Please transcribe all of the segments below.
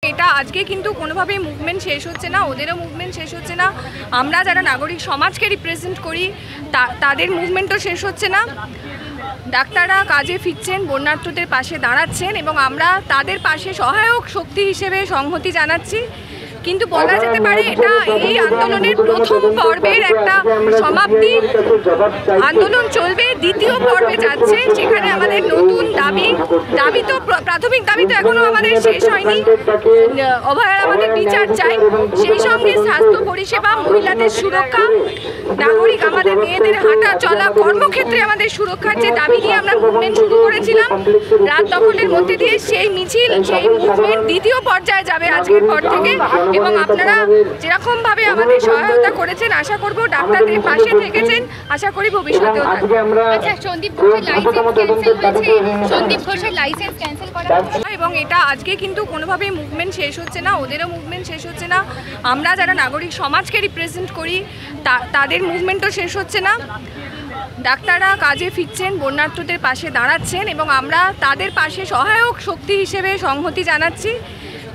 এটা আজকে কিন্তু কোনোভাবেই মুভমেন্ট শেষ হচ্ছে না, ওদেরও মুভমেন্ট শেষ হচ্ছে না। আমরা যারা নাগরিক সমাজকে রিপ্রেজেন্ট করি তাদের মুভমেন্টও শেষ হচ্ছে না। ডাক্তাররা কাজে ফিরছেন, বন্যার্থদের পাশে দাঁড়াচ্ছেন এবং আমরা তাদের পাশে সহায়ক শক্তি হিসেবে সংহতি জানাচ্ছি। কিন্তু বলা যেতে পারে এটা এই আন্দোলনের প্রথম পর্বের একটা সমাপ্তি। আন্দোলন চলবে, দ্বিতীয় পর্বে যাচ্ছে। সেখানে আমাদের নতুন দাবি তো প্রাথমিক দাবি তো এখনো আমাদের শেষ হয়নি। অভয়ার আমাদের বিচার চাই, সেই সঙ্গে স্বাস্থ্য পরিষেবা, মহিলাদের সুরক্ষা, নাগরিক আমাদের মেয়েদের হাঁটা চলা, কর্মক্ষেত্রে আমাদের সুরক্ষার যে দাবি নিয়ে আমরা মুভমেন্ট শুরু করেছিলাম রাত দখলের মধ্যে দিয়ে, সেই মিছিল, সেই মুভমেন্ট দ্বিতীয় পর্যায়ে যাবে আজকের পর থেকে। এবং আপনারা যেরকমভাবে আমাদের সহায়তা করেছেন, আশা করব ডাক্তারদের পাশে থেকেছেন, আশা করি ভবিষ্যতেও থাকবেন। আচ্ছা, সন্দীপ ঘোষের লাইসেন্স ক্যান্সেল করা এবং এটা আজকে কিন্তু কোনোভাবেই মুভমেন্ট শেষ হচ্ছে না, ওদেরও মুভমেন্ট শেষ হচ্ছে না। আমরা যারা নাগরিক সমাজকে রিপ্রেজেন্ট করি তাদের মুভমেন্টও শেষ হচ্ছে না। ডাক্তাররা কাজে ফিরছেন, বন্যার্থদের পাশে দাঁড়াচ্ছেন এবং আমরা তাদের পাশে সহায়ক শক্তি হিসেবে সংহতি জানাচ্ছি।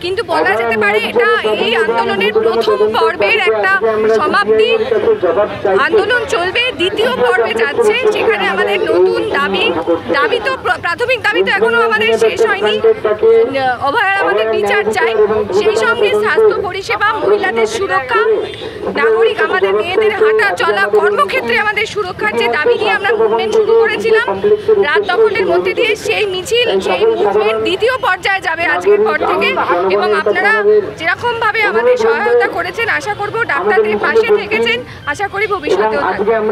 কিন্তু বলা যেতে পারে এটা এই আন্দোলনের প্রথম পর্বের একটা সমাপ্তি। আন্দোলন চলবে, দ্বিতীয় পর্বে যাচ্ছে। সেখানে আমাদের নতুন দাবি তো প্রাথমিক দাবি তো এখনো আমাদের শেষ হয়নি। অভয়ার আমাদের বিচার চাই, সেই সঙ্গে স্বাস্থ্য পরিষেবা, মহিলাদের সুরক্ষা, নাগরিক আমাদের মেয়েদের হাঁটা চলা, কর্মক্ষেত্রে আমাদের সুরক্ষার যে দাবি নিয়ে আমরা মুভমেন্ট শুরু করেছিলাম রাত দখলের মধ্যে দিয়ে, সেই মিছিল, সেই মুভমেন্ট দ্বিতীয় পর্যায়ে যাবে আজকের পর থেকে। এবং আপনারা যেরকমভাবে আমাদের সহায়তা করেছেন, আশা করব ডাক্তারদের পাশে থেকেছেন, আশা করি ভবিষ্যতেও থাকবেন।